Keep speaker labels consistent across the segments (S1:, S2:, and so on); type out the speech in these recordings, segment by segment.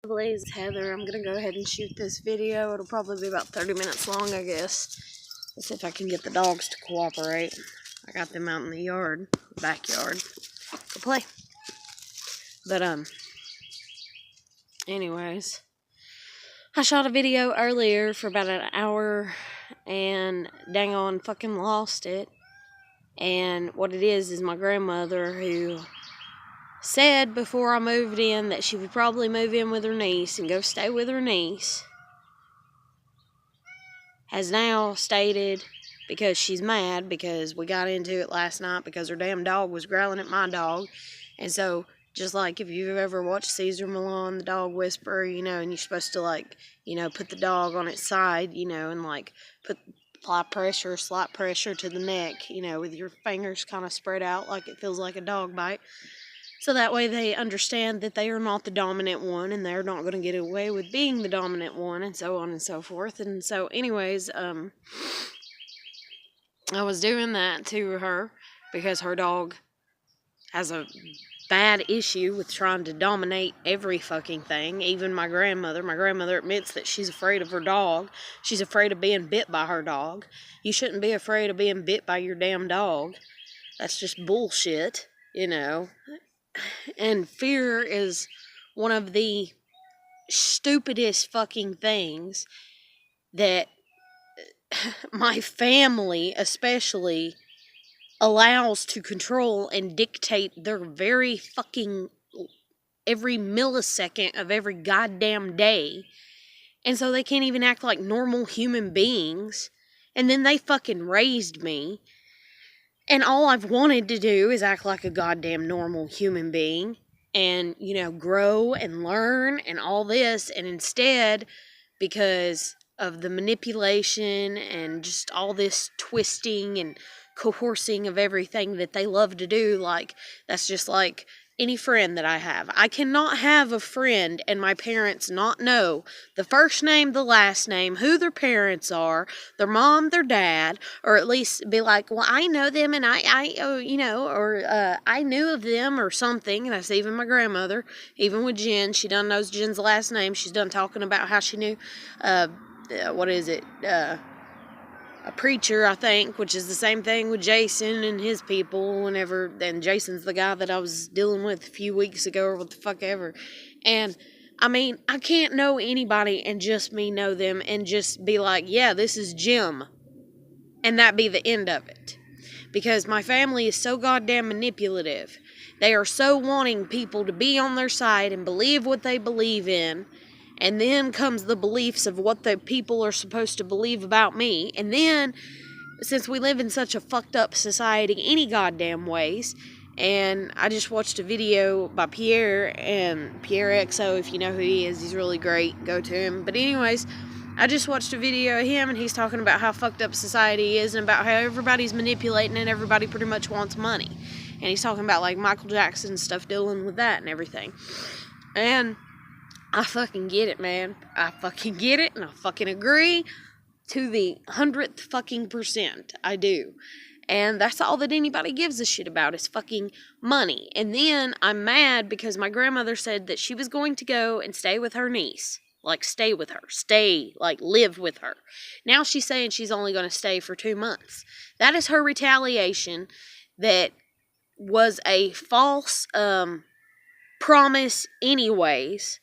S1: Blaze, Heather. I'm gonna go ahead and shoot this video. It'll probably be about 30 minutes long, I guess. Let's see if I can get the dogs to cooperate. I got them out in the yard, backyard, to play. But, anyways, I shot a video earlier for about an hour and dang on fucking lost it. And what it is my grandmother, who said before I moved in that she would probably move in with her niece and go stay with her niece, has now stated, because she's mad because we got into it last night because her damn dog was growling at my dog. And so, just like if you've ever watched Cesar Millan, the dog whisperer, and you're supposed to put the dog on its side, and apply pressure, slight pressure to the neck, with your fingers kind of spread out like it feels like a dog bite. So that way they understand that they are not the dominant one and they're not going to get away with being the dominant one, and so on and so forth. And so anyways, I was doing that to her because her dog has a bad issue with trying to dominate every fucking thing. Even my grandmother. My grandmother admits that she's afraid of her dog. She's afraid of being bit by her dog. You shouldn't be afraid of being bit by your damn dog. That's just bullshit, And fear is one of the stupidest fucking things that my family especially allows to control and dictate their very fucking every millisecond of every goddamn day. And so they can't even act like normal human beings. And then they fucking raised me. And all I've wanted to do is act like a goddamn normal human being and, grow and learn and all this. And instead, because of the manipulation and just all this twisting and coercing of everything that they love to do, that's just like any friend that I have. I cannot have a friend and my parents not know the first name, the last name, who their parents are, their mom, their dad, or at least be like, well, I know them and I knew of them or something. And that's even my grandmother, even with Jen. She done knows Jen's last name. She's done talking about how she knew, a preacher, I think, which is the same thing with Jason and his people and Jason's the guy that I was dealing with a few weeks ago or what the fuck ever. And, I can't know anybody and just me know them and just be like, yeah, this is Jim. And that be the end of it. Because my family is so goddamn manipulative. They are so wanting people to be on their side and believe what they believe in. And then comes the beliefs of what the people are supposed to believe about me. And then, since we live in such a fucked up society any goddamn ways, and I just watched a video by Pierre XO, if you know who he is, he's really great, go to him. But anyways, I just watched a video of him and he's talking about how fucked up society is and about how everybody's manipulating and everybody pretty much wants money. And he's talking about Michael Jackson and stuff, dealing with that and everything. And I fucking get it, man. I fucking get it, and I fucking agree to the 100th fucking percent. I do. And that's all that anybody gives a shit about is fucking money. And then I'm mad because my grandmother said that she was going to go and stay with her niece. Stay with her. Live with her. Now she's saying she's only going to stay for 2 months. That is her retaliation that was a false promise anyways.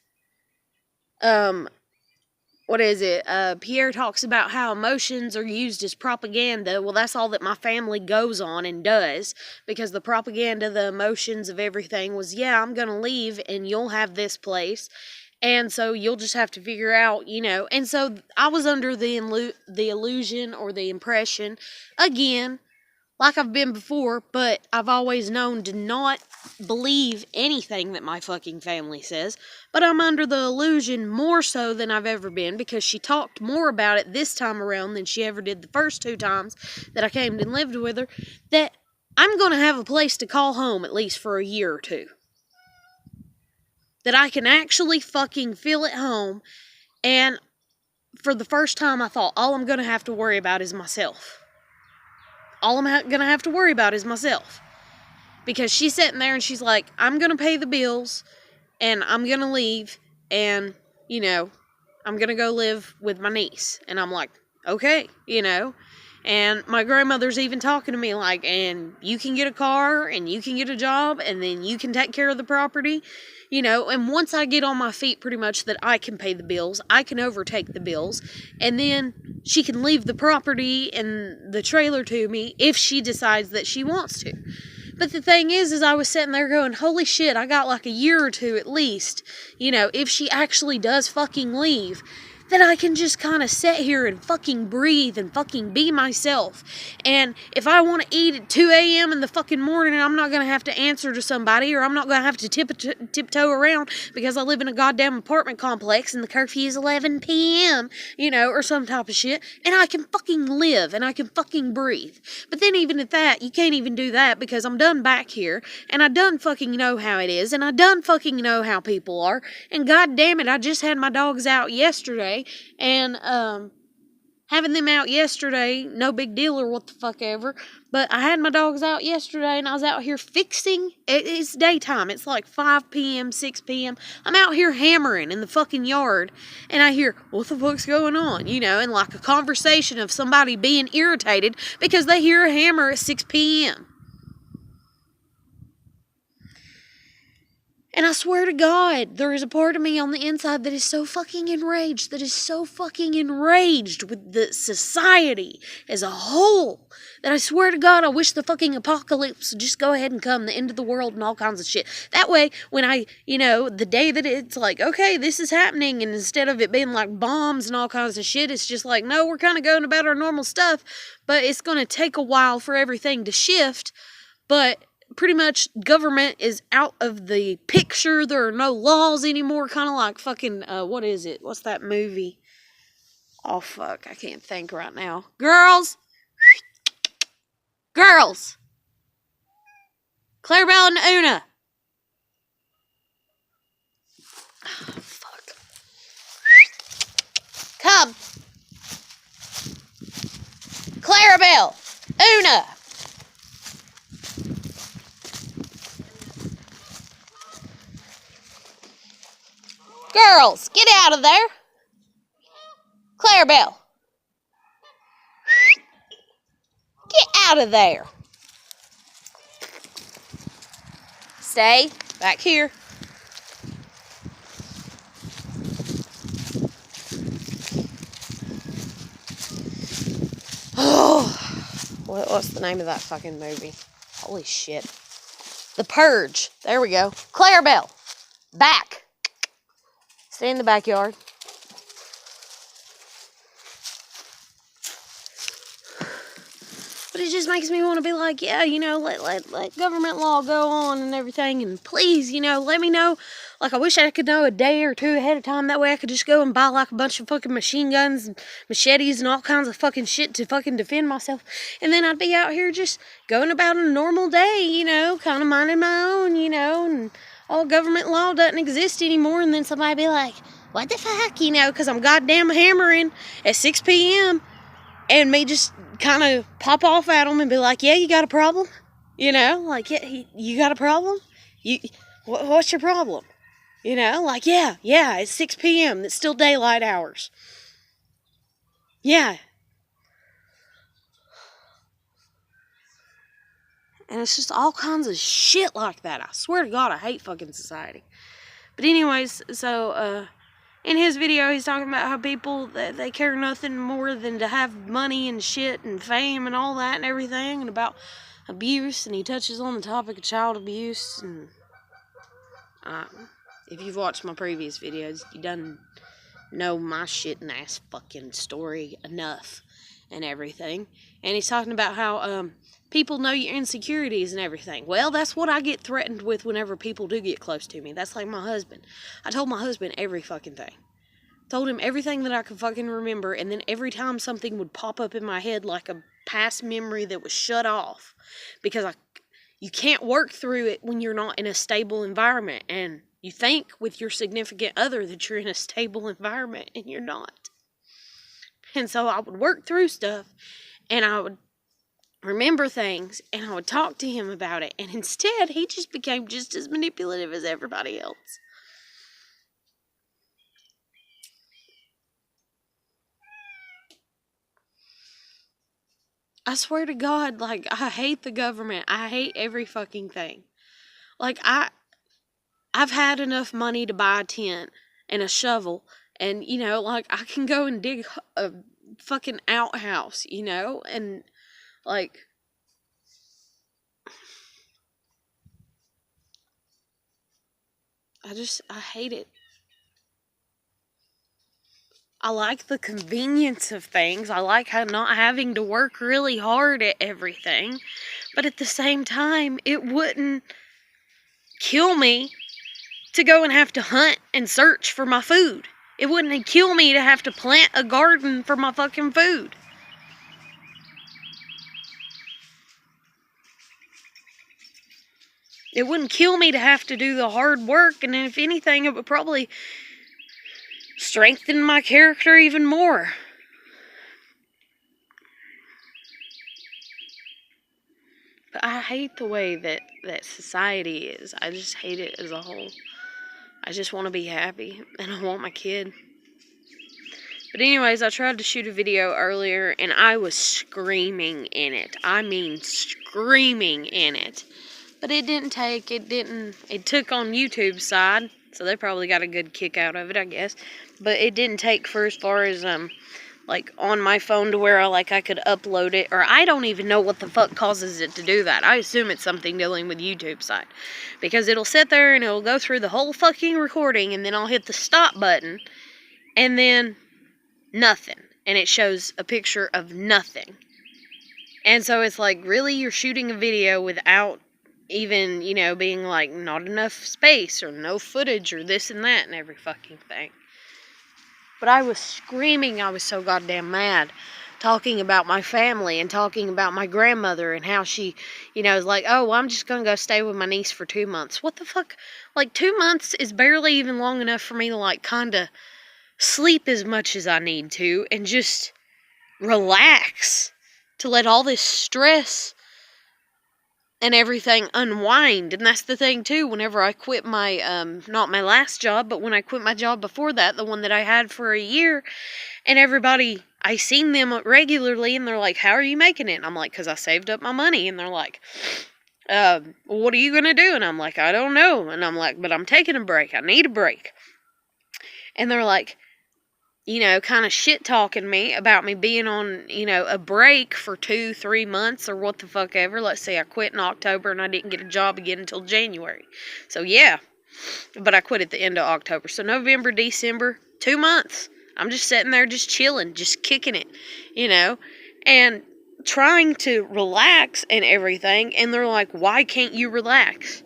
S1: Pierre talks about how emotions are used as propaganda. Well, that's all that my family goes on and does, because the propaganda, the emotions of everything was, yeah, I'm gonna leave and you'll have this place, and so you'll just have to figure out, and so I was under the illusion or the impression, again, like I've been before, but I've always known to not believe anything that my fucking family says. But I'm under the illusion more so than I've ever been, because she talked more about it this time around than she ever did the first 2 times that I came and lived with her, that I'm going to have a place to call home at least for a year or 2. That I can actually fucking feel at home. And for the first time I thought, all I'm going to have to worry about is myself. All I'm going to have to worry about is myself. Because she's sitting there and she's like, I'm going to pay the bills and I'm going to leave and, you know, I'm going to go live with my niece. And I'm like, okay, you know. And my grandmother's even talking to me like, and you can get a car and you can get a job and then you can take care of the property, you know. And once I get on my feet pretty much that I can pay the bills, I can overtake the bills, and then she can leave the property and the trailer to me if she decides that she wants to. But the thing is I was sitting there going, holy shit, I got like a year or two at least, you know, if she actually does fucking leave, that I can just kind of sit here and fucking breathe and fucking be myself. And if I want to eat at 2 a.m. in the fucking morning, I'm not going to have to answer to somebody, or I'm not going to have to tiptoe around because I live in a goddamn apartment complex and the curfew is 11 p.m., you know, or some type of shit. And I can fucking live and I can fucking breathe. But then even at that, you can't even do that because I'm done back here and I done fucking know how it is and I done fucking know how people are. And god damn it, I just had my dogs out yesterday. And having them out yesterday, no big deal or what the fuck ever, but I had my dogs out yesterday and I was out here fixing. It's daytime, it's like 5 p.m., 6 p.m. I'm out here hammering in the fucking yard and I hear, what the fuck's going on, you know, and like a conversation of somebody being irritated because they hear a hammer at 6 p.m. And I swear to God, there is a part of me on the inside that is so fucking enraged, with the society as a whole, that I swear to God, I wish the fucking apocalypse would just go ahead and come, the end of the world and all kinds of shit. That way, when I, you know, the day that it's like, okay, this is happening, and instead of it being like bombs and all kinds of shit, it's just like, no, we're kind of going about our normal stuff, but it's going to take a while for everything to shift, but pretty much government is out of the picture. There are no laws anymore. Kind of like fucking, what is it? What's that movie? Oh, fuck. I can't think right now. Girls! Girls! Clarabelle and Una! Oh, fuck. Come! Clarabelle! Una! Girls, get out of there. Clarabelle. Get out of there. Stay back here. Oh, what's the name of that fucking movie? Holy shit. The Purge. There we go. Clarabelle. Back. Stay in the backyard. But it just makes me want to be like, yeah, you know, let government law go on and everything. And please, you know, let me know. Like, I wish I could know a day or two ahead of time. That way I could just go and buy, like, a bunch of fucking machine guns and machetes and all kinds of fucking shit to fucking defend myself. And then I'd be out here just going about a normal day, you know, kind of minding my own, you know, and all government law doesn't exist anymore. And then somebody be like, what the fuck, you know, because I'm goddamn hammering at 6 p.m. And me just kind of pop off at them and be like, yeah, you got a problem? You know, like, yeah, you got a problem? What's your problem? You know, like, yeah, it's 6 p.m. It's still daylight hours. Yeah. And it's just all kinds of shit like that. I swear to God, I hate fucking society. But anyways, so, in his video, he's talking about how people, they care nothing more than to have money and shit and fame and all that and everything, and about abuse, and he touches on the topic of child abuse, and if you've watched my previous videos, you done know my shit and ass fucking story enough and everything. And he's talking about how people know your insecurities and everything. Well, that's what I get threatened with whenever people do get close to me. That's like my husband. I told my husband every fucking thing. Told him everything that I could fucking remember, and then every time something would pop up in my head like a past memory that was shut off, because you can't work through it when you're not in a stable environment, and you think with your significant other that you're in a stable environment, and you're not. And so I would work through stuff, and I would remember things, and I would talk to him about it, and instead, he just became just as manipulative as everybody else. I swear to God, like, I hate the government. I hate every fucking thing. Like, I've had enough money to buy a tent and a shovel, and, you know, like, I can go and dig a fucking outhouse, you know? And, like, I hate it. I like the convenience of things. I like how not having to work really hard at everything. But at the same time, it wouldn't kill me to go and have to hunt and search for my food. It wouldn't kill me to have to plant a garden for my fucking food. It wouldn't kill me to have to do the hard work, and if anything, it would probably strengthen my character even more. But I hate the way that society is. I just hate it as a whole. I just want to be happy, and I want my kid. But anyways, I tried to shoot a video earlier, and I was screaming in it. I mean, screaming in it. But it took on YouTube's side, so they probably got a good kick out of it, I guess. But it didn't take for as far as, like, on my phone to where I could upload it, or I don't even know what the fuck causes it to do that. I assume it's something dealing with YouTube's side. Because it'll sit there and it'll go through the whole fucking recording, and then I'll hit the stop button, and then nothing. And it shows a picture of nothing. And so it's like, really, you're shooting a video without even, you know, being like, not enough space, or no footage, or this and that, and every fucking thing. But I was screaming, I was so goddamn mad, talking about my family, and talking about my grandmother, and how she, you know, is like, oh, well, I'm just gonna go stay with my niece for 2 months. What the fuck? Like, 2 months is barely even long enough for me to, like, kinda sleep as much as I need to, and just relax, to let all this stress and everything unwind. And that's the thing too, whenever I quit my not my last job, but when I quit my job before that, the one that I had for a year, and everybody, I seen them regularly, and they're like, how are you making it? And I'm like, because I saved up my money. And they're like, what are you gonna do? And I'm like, I don't know. And I'm like, but I'm taking a break, I need a break. And they're like, you know, kind of shit talking me about me being on, you know, a break for 2-3 months, or what the fuck ever. Let's say I quit in October and I didn't get a job again until January. So yeah, but I quit at the end of October. So November, December, 2 months. I'm just sitting there, just chilling, just kicking it, you know, and trying to relax and everything. And they're like, why can't you relax?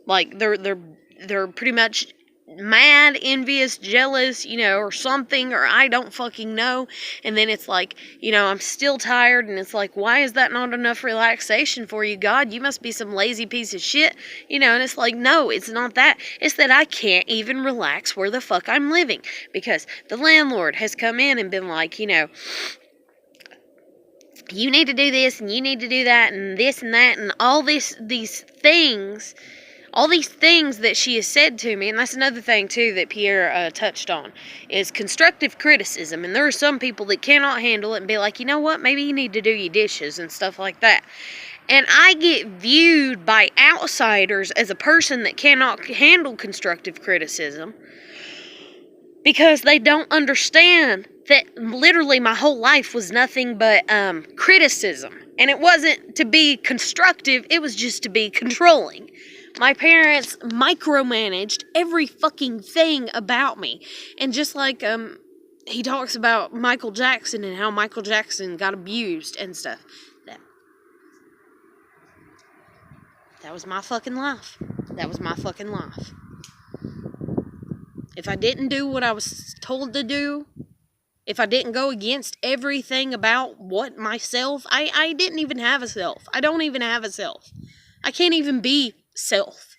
S1: Like, they're pretty much mad, envious, jealous, you know, or something, or I don't fucking know. And then it's like, you know, I'm still tired, and it's like, why is that not enough relaxation for you, God? You must be some lazy piece of shit, you know. And it's like, no, it's not that. It's that I can't even relax where the fuck I'm living, because the landlord has come in and been like, you know, you need to do this, and you need to do that, and this and that, and all these things. All these things that she has said to me, and that's another thing, too, that Pierre touched on, is constructive criticism. And there are some people that cannot handle it and be like, you know what, maybe you need to do your dishes and stuff like that. And I get viewed by outsiders as a person that cannot handle constructive criticism, because they don't understand that literally my whole life was nothing but criticism. And it wasn't to be constructive, it was just to be controlling. My parents micromanaged every fucking thing about me. And just like he talks about Michael Jackson and how Michael Jackson got abused and stuff. That was my fucking life. That was my fucking life. If I didn't do what I was told to do, if I didn't go against everything about what myself, I didn't even have a self. I don't even have a self. I can't even be self.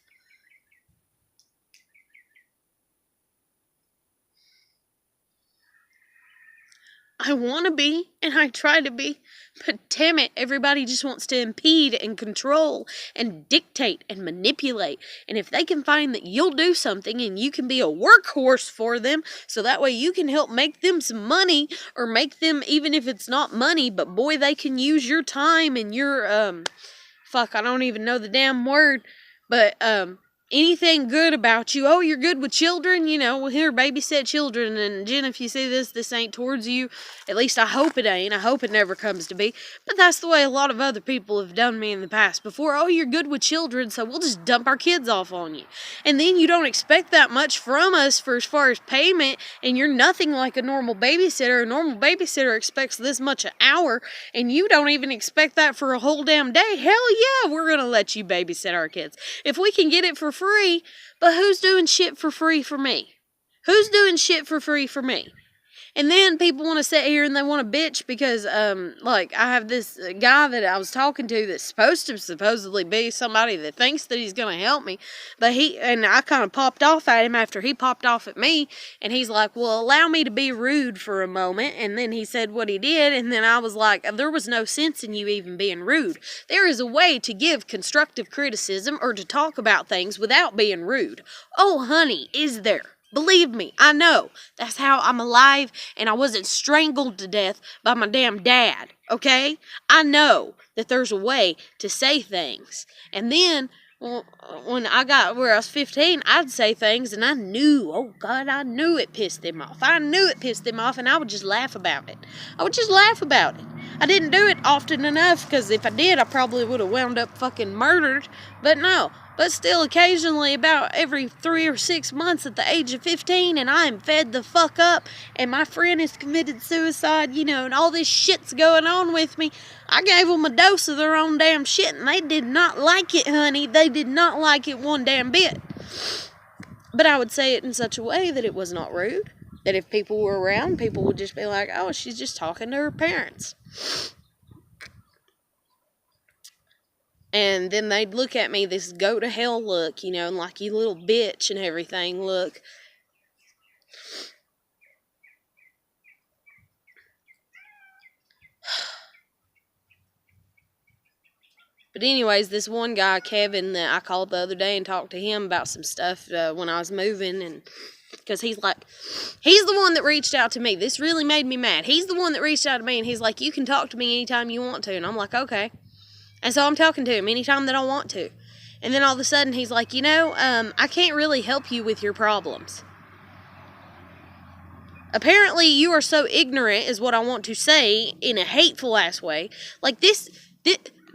S1: I want to be, and I try to be, but damn it, everybody just wants to impede and control and dictate and manipulate. And if they can find that you'll do something and you can be a workhorse for them, so that way you can help make them some money, or make them, even if it's not money, but boy, they can use your time and your, I don't even know the damn word, but, anything good about you. Oh, you're good with children, well, here, babysit children. And Jen, if you see this ain't towards you. At least I hope it ain't. I hope it never comes to be. But that's the way a lot of other people have done me in the past before. Oh, you're good with children, so we'll just dump our kids off on you. And then you don't expect that much from us for as far as payment, and you're nothing like a normal babysitter. A normal babysitter expects this much an hour, and you don't even expect that for a whole damn day. Hell yeah, we're gonna let you babysit our kids. If we can get it for free, but who's doing shit for free for me? Who's doing shit for free for me? And then people want to sit here and they want to bitch because, I have this guy that I was talking to that's supposed to supposedly be somebody that thinks that he's going to help me. But I kind of popped off at him after he popped off at me. And he's like, well, allow me to be rude for a moment. And then he said what he did. And then I was like, there was no sense in you even being rude. There is a way to give constructive criticism or to talk about things without being rude. Oh, honey, is there? Believe me, I know. That's how I'm alive, and I wasn't strangled to death by my damn dad, okay? I know that there's a way to say things. And then, when I got where I was 15, I'd say things, and I knew it pissed him off. I knew it pissed him off, and I would just laugh about it. I didn't do it often enough, because if I did, I probably would have wound up fucking murdered. But no. But still, occasionally, about every 3 or 6 months at the age of 15, and I am fed the fuck up, and my friend has committed suicide, and all this shit's going on with me. I gave them a dose of their own damn shit, and they did not like it, honey. They did not like it one damn bit. But I would say it in such a way that it was not rude. That if people were around, people would just be like, oh, she's just talking to her parents. And then they'd look at me, this go to hell look, and like, you little bitch and everything look. But anyways, this one guy, Kevin, that I called the other day and talked to him about some stuff when I was moving, and because he's the one that reached out to me. This really made me mad. He's the one that reached out to me, and he's like, you can talk to me anytime you want to. And I'm like, okay. And so I'm talking to him anytime that I want to. And then all of a sudden he's like, I can't really help you with your problems. Apparently you are so ignorant is what I want to say in a hateful ass way. Like this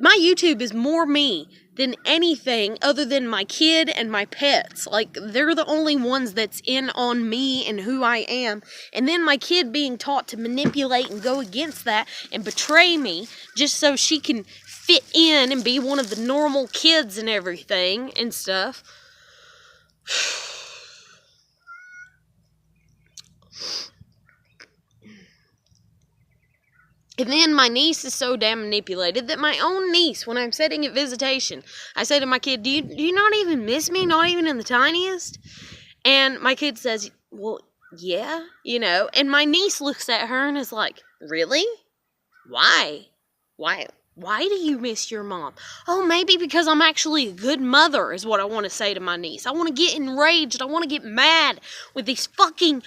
S1: my YouTube is more me than anything other than my kid and my pets. Like, they're the only ones that's in on me and who I am. And then my kid being taught to manipulate and go against that and betray me just so she can fit in and be one of the normal kids and everything and stuff. And then my niece is so damn manipulated that my own niece, when I'm sitting at visitation, I say to my kid, do you not even miss me? Not even in the tiniest? And my kid says, well, yeah, And my niece looks at her and is like, really? Why? Why do you miss your mom? Oh, maybe because I'm actually a good mother is what I want to say to my niece. I want to get enraged. I want to get mad with these fucking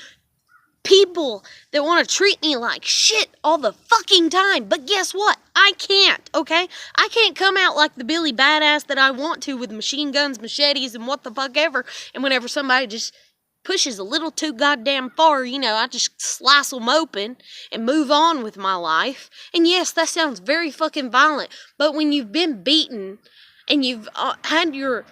S1: people that want to treat me like shit all the fucking time. But guess what? I can't, okay? I can't come out like the Billy Badass that I want to with machine guns, machetes, and what the fuck ever. And whenever somebody just pushes a little too goddamn far, I just slice them open and move on with my life. And yes, that sounds very fucking violent. But when you've been beaten and you've had your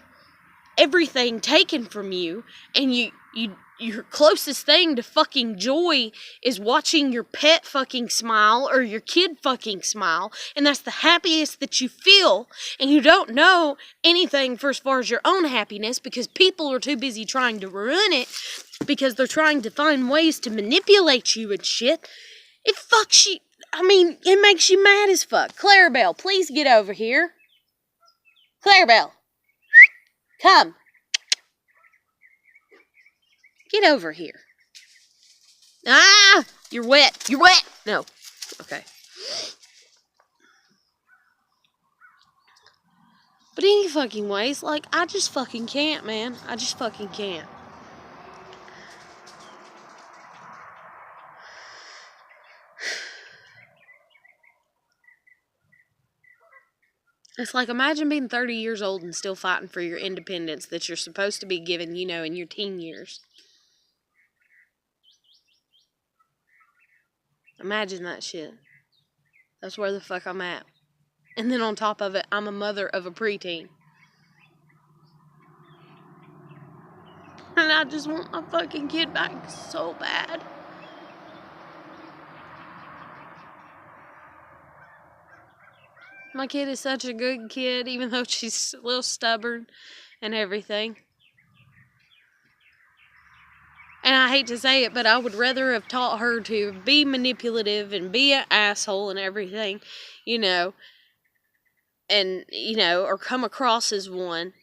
S1: everything taken from you, and your closest thing to fucking joy is watching your pet fucking smile or your kid fucking smile, and that's the happiest that you feel, and you don't know anything for as far as your own happiness because people are too busy trying to ruin it because they're trying to find ways to manipulate you and shit. It makes you mad as fuck. Clarabelle, please get over here. Clarabelle, come. Get over here. Ah! You're wet. You're wet. No. Okay. But any fucking ways, like, I just fucking can't, man. I just fucking can't. It's like, imagine being 30 years old and still fighting for your independence that you're supposed to be given, you know, in your teen years. Imagine that shit. That's where the fuck I'm at. And then on top of it, I'm a mother of a preteen. And I just want my fucking kid back so bad. My kid is such a good kid, even though she's a little stubborn and everything. And I hate to say it, but I would rather have taught her to be manipulative and be an asshole and everything, you know, and, you know, or come across as one,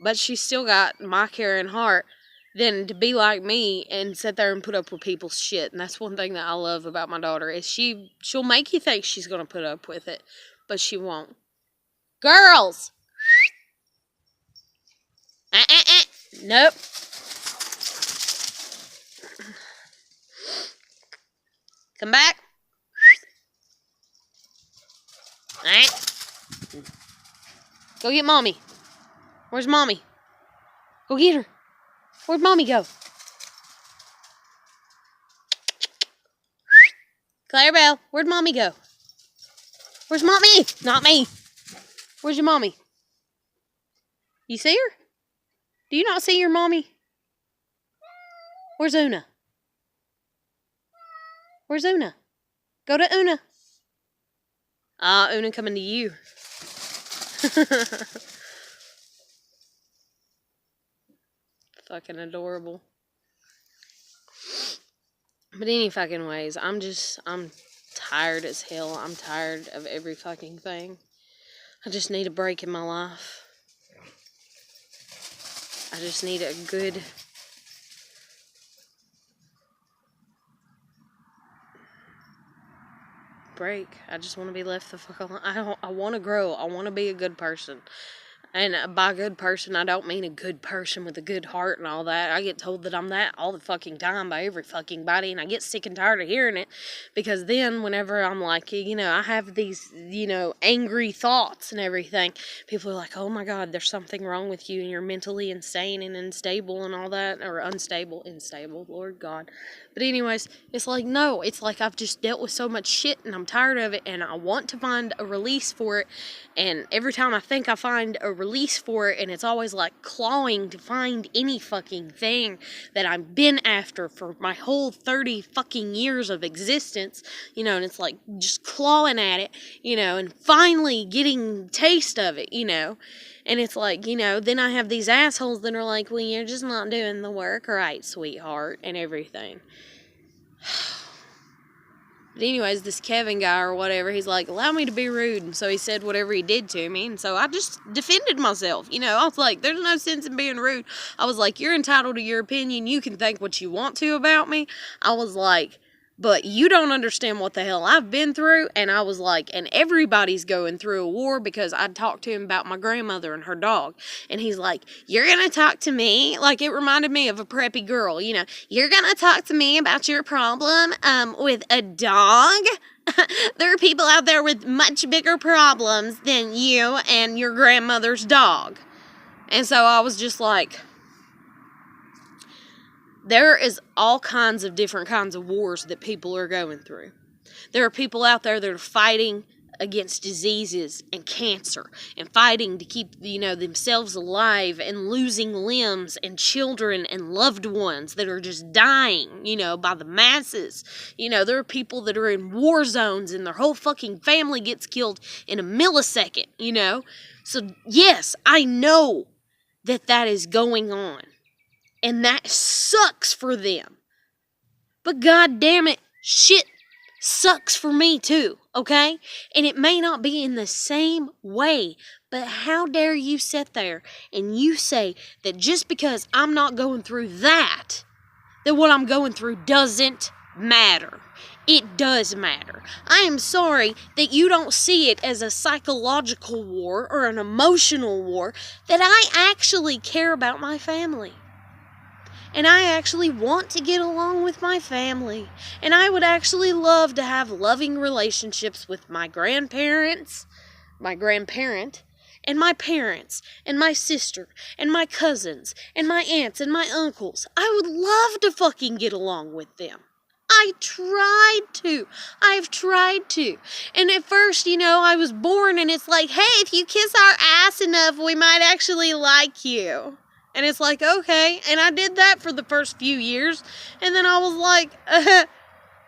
S1: but she's still got my caring heart, than to be like me and sit there and put up with people's shit. And that's one thing that I love about my daughter, is she'll make you think she's going to put up with it, but she won't. Girls! Nope. Come back. Alright. Go get mommy. Where's mommy? Go get her. Where'd mommy go? Clarabelle, where'd mommy go? Where's mommy? Not me. Where's your mommy? You see her? Do you not see your mommy? Where's Una? Where's Una? Go to Una. Una coming to you. Fucking adorable. But any fucking ways, I'm tired as hell. I'm tired of every fucking thing. I just need a break in my life. I just need a good break. I just want to be left the fuck alone. I want to grow. I want to be a good person. And by good person, I don't mean a good person with a good heart and all that. I get told that I'm that all the fucking time by every fucking body, and I get sick and tired of hearing it, because then whenever I'm like, you know, I have these, you know, angry thoughts and everything, people are like, oh my God, there's something wrong with you and you're mentally insane and unstable and all that, or unstable, Lord God. But anyways, it's like, no, it's like I've just dealt with so much shit and I'm tired of it and I want to find a release for it, and every time I think I find a release for it, and it's always like clawing to find any fucking thing that I've been after for my whole 30 fucking years of existence, you know, and it's like just clawing at it, you know, and finally getting taste of it, you know, and it's like, you know, then I have these assholes that are like, well, you're just not doing the work right, sweetheart, and everything. But anyways, this Kevin guy or whatever, he's like, allow me to be rude. And so he said whatever he did to me. And so I just defended myself. You know, I was like, there's no sense in being rude. I was like, you're entitled to your opinion. You can think what you want to about me. I was like, but you don't understand what the hell I've been through. And I was like, and everybody's going through a war, because I'd talked to him about my grandmother and her dog. And he's like, you're going to talk to me? Like, it reminded me of a preppy girl, you know. You're going to talk to me about your problem with a dog? There are people out there with much bigger problems than you and your grandmother's dog. And so I was just like, there is all kinds of different kinds of wars that people are going through. There are people out there that are fighting against diseases and cancer and fighting to keep, you know, themselves alive, and losing limbs and children and loved ones that are just dying, you know, by the masses. You know, there are people that are in war zones and their whole fucking family gets killed in a millisecond, you know. So yes, I know that is going on. And that sucks for them. But god damn it, shit sucks for me too, okay? And it may not be in the same way, but how dare you sit there and you say that just because I'm not going through that what I'm going through doesn't matter. It does matter. I am sorry that you don't see it as a psychological war or an emotional war, that I actually care about my family. And I actually want to get along with my family. And I would actually love to have loving relationships with my grandparents, my grandparent, and my parents, and my sister, and my cousins, and my aunts, and my uncles. I would love to fucking get along with them. I've tried to. And at first, I was born and it's like, hey, if you kiss our ass enough, we might actually like you. And it's like, okay. And I did that for the first few years. And then I was like,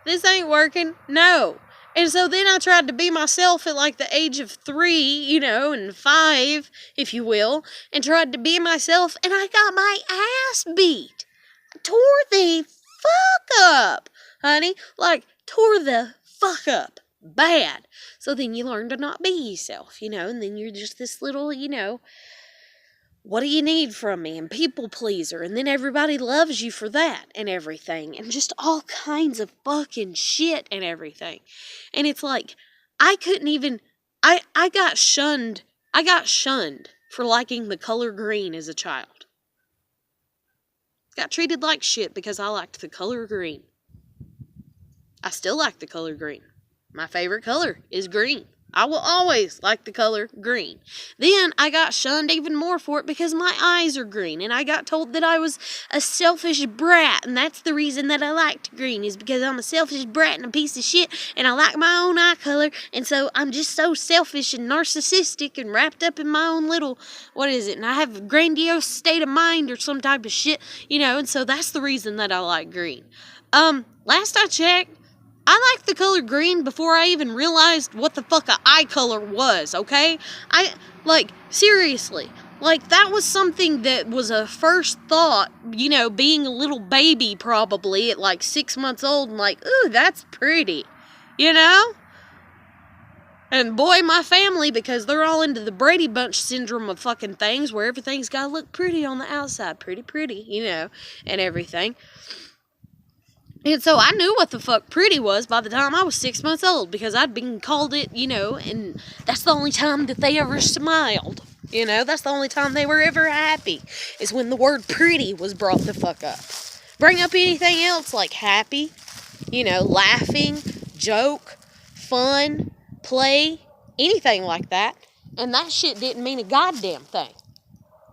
S1: this ain't working. No. And so then I tried to be myself at like the age of 3, and 5, if you will. And tried to be myself. And I got my ass beat. Tore the fuck up, honey. Like, tore the fuck up. Bad. So then you learn to not be yourself, and then you're just this little, what do you need from me? And people pleaser. And then everybody loves you for that and everything. And just all kinds of fucking shit and everything. And it's like, I couldn't even, I got shunned. I got shunned for liking the color green as a child. Got treated like shit because I liked the color green. I still like the color green. My favorite color is green. I will always like the color green. Then I got shunned even more for it because my eyes are green. And I got told that I was a selfish brat. And that's the reason that I liked green, is because I'm a selfish brat and a piece of shit. And I like my own eye color. And so I'm just so selfish and narcissistic and wrapped up in my own little, and I have a grandiose state of mind or some type of shit, And so that's the reason that I like green. Last I checked, I liked the color green before I even realized what the fuck a eye color was, okay? Seriously. That was something that was a first thought, being a little baby probably at 6 months old and ooh, that's pretty, And boy, my family, because they're all into the Brady Bunch syndrome of fucking things where everything's gotta look pretty on the outside, pretty, and everything. And so I knew what the fuck pretty was by the time I was 6 months old, because I'd been called it, and that's the only time that they ever smiled. That's the only time they were ever happy, is when the word pretty was brought the fuck up. Bring up anything else like happy, laughing, joke, fun, play, anything like that, and that shit didn't mean a goddamn thing.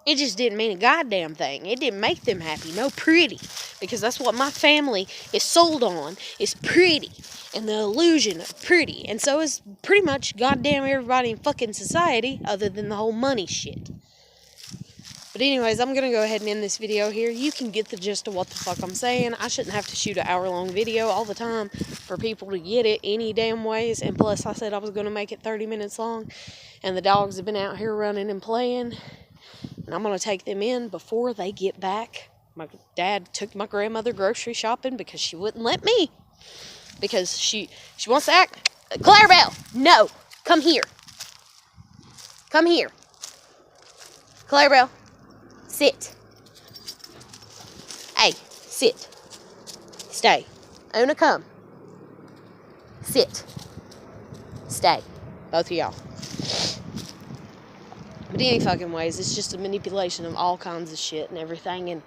S1: It just didn't mean a goddamn thing. It didn't make them happy. No pretty. Because that's what my family is sold on, is pretty. And the illusion of pretty. And so is pretty much goddamn everybody in fucking society, other than the whole money shit. But anyways, I'm going to go ahead and end this video here. You can get the gist of what the fuck I'm saying. I shouldn't have to shoot an hour-long video all the time for people to get it any damn ways. And plus, I said I was going to make it 30 minutes long. And the dogs have been out here running and playing. And I'm going to take them in before they get back. My dad took my grandmother grocery shopping because she wouldn't let me. Because she wants to act. Clarabelle, no. Come here. Come here. Clarabelle, sit. Hey, sit. Stay. Una, come. Sit. Stay. Both of y'all. But any fucking ways, it's just a manipulation of all kinds of shit and everything. And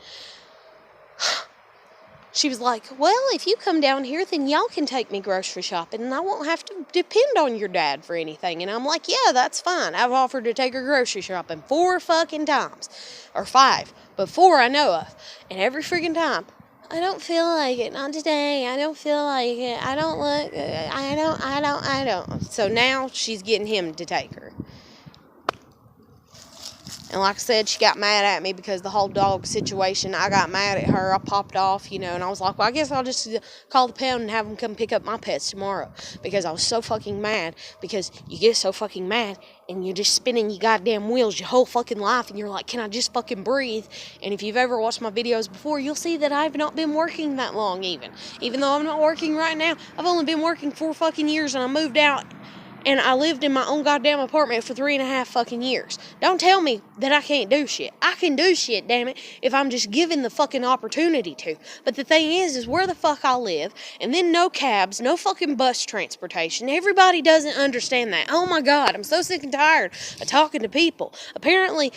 S1: she was like, well, if you come down here, then y'all can take me grocery shopping and I won't have to depend on your dad for anything. And I'm like, yeah, that's fine. I've offered to take her grocery shopping 4 fucking times. Or 5. But 4 I know of. And every freaking time, I don't feel like it. Not today. I don't feel like it. I don't. So now she's getting him to take her. And like I said, she got mad at me because the whole dog situation. I got mad at her. I popped off, and I was like, well, I guess I'll just call the pound and have them come pick up my pets tomorrow. Because I was so fucking mad. Because you get so fucking mad, and you're just spinning your goddamn wheels your whole fucking life, and you're like, can I just fucking breathe? And if you've ever watched my videos before, you'll see that I've not been working that long even. Even though I'm not working right now, I've only been working 4 fucking years, and I moved out And I lived in my own goddamn apartment for 3.5 fucking years. Don't tell me that I can't do shit. I can do shit, damn it, if I'm just given the fucking opportunity to. But the thing is where the fuck I live, and then no cabs, no fucking bus transportation. Everybody doesn't understand that. Oh my God, I'm so sick and tired of talking to people. Apparently,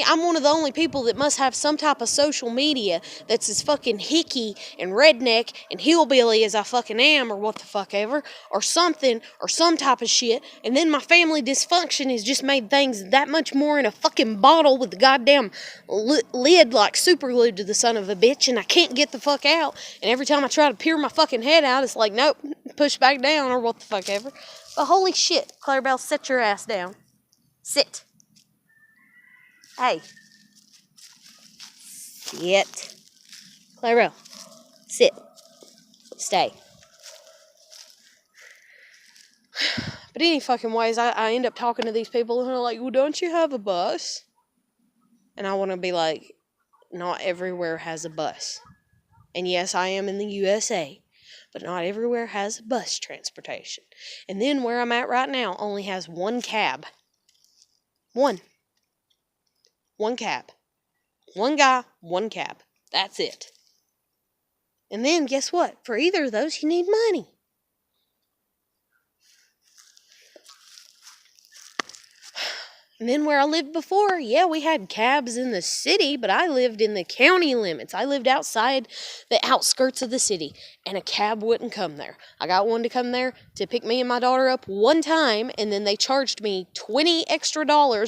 S1: I'm one of the only people that must have some type of social media that's as fucking hicky and redneck and hillbilly as I fucking am, or what the fuck ever, or something, or some type of shit. And then my family dysfunction has just made things that much more in a fucking bottle with the goddamn lid like super glued to the son of a bitch, and I can't get the fuck out. And every time I try to peer my fucking head out, it's like, nope, push back down, or what the fuck ever. But holy shit, Clarabelle, sit your ass down. Sit. Hey. Sit. Clarabelle. Sit. Stay. But any fucking ways, I end up talking to these people and they're like, well, don't you have a bus? And I want to be like, not everywhere has a bus. And yes, I am in the USA, but not everywhere has bus transportation. And then where I'm at right now only has one cab. One cab. One guy, one cab. That's it. And then guess what? For either of those, you need money. And then where I lived before, yeah, we had cabs in the city, but I lived in the county limits. I lived outside the outskirts of the city, and a cab wouldn't come there. I got one to come there to pick me and my daughter up one time, and then they charged me $20 extra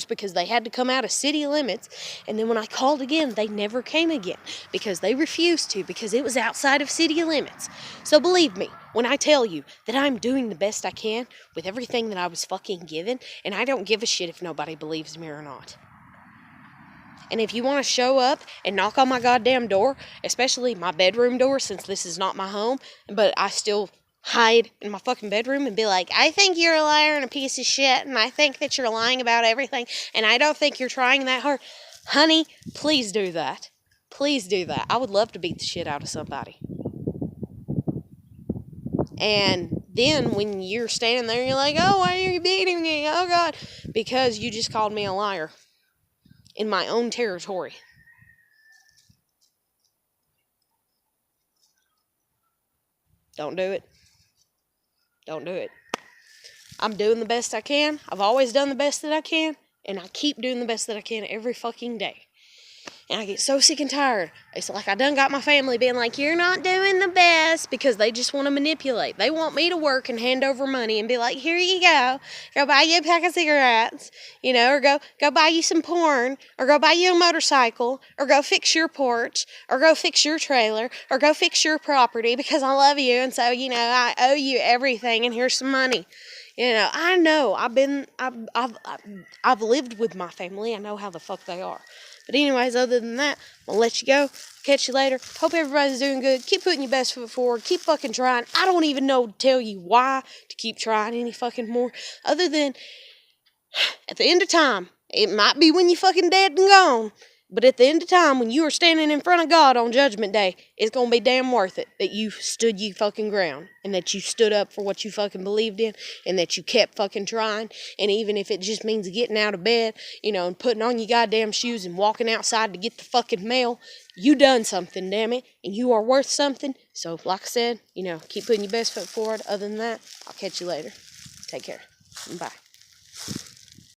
S1: because they had to come out of city limits. And then when I called again, they never came again because they refused to, because it was outside of city limits. So believe me when I tell you that I'm doing the best I can with everything that I was fucking given, and I don't give a shit if nobody believes me or not. And if you want to show up and knock on my goddamn door, especially my bedroom door, since this is not my home, but I still hide in my fucking bedroom and be like, I think you're a liar and a piece of shit, and I think that you're lying about everything, and I don't think you're trying that hard. Honey, please do that. Please do that. I would love to beat the shit out of somebody. And then when you're standing there, you're like, oh, why are you beating me? Oh, God. Because you just called me a liar in my own territory. Don't do it. Don't do it. I'm doing the best I can. I've always done the best that I can. And I keep doing the best that I can every fucking day. And I get so sick and tired. It's like I done got my family being like, you're not doing the best, because they just want to manipulate. They want me to work and hand over money and be like, here you go. Go buy you a pack of cigarettes, or go buy you some porn, or go buy you a motorcycle, or go fix your porch, or go fix your trailer, or go fix your property because I love you. And so, I owe you everything, and here's some money. I know I've lived with my family. I know how the fuck they are. But anyways, other than that, I'm going to let you go. Catch you later. Hope everybody's doing good. Keep putting your best foot forward. Keep fucking trying. I don't even know to tell you why to keep trying any fucking more. Other than, at the end of time, it might be when you fucking dead and gone, but at the end of time, when you are standing in front of God on Judgment Day, it's going to be damn worth it that you stood you fucking ground, and that you stood up for what you fucking believed in, and that you kept fucking trying. And even if it just means getting out of bed, and putting on your goddamn shoes and walking outside to get the fucking mail, you done something, damn it, and you are worth something. So, like I said, keep putting your best foot forward. Other than that, I'll catch you later. Take care. Bye.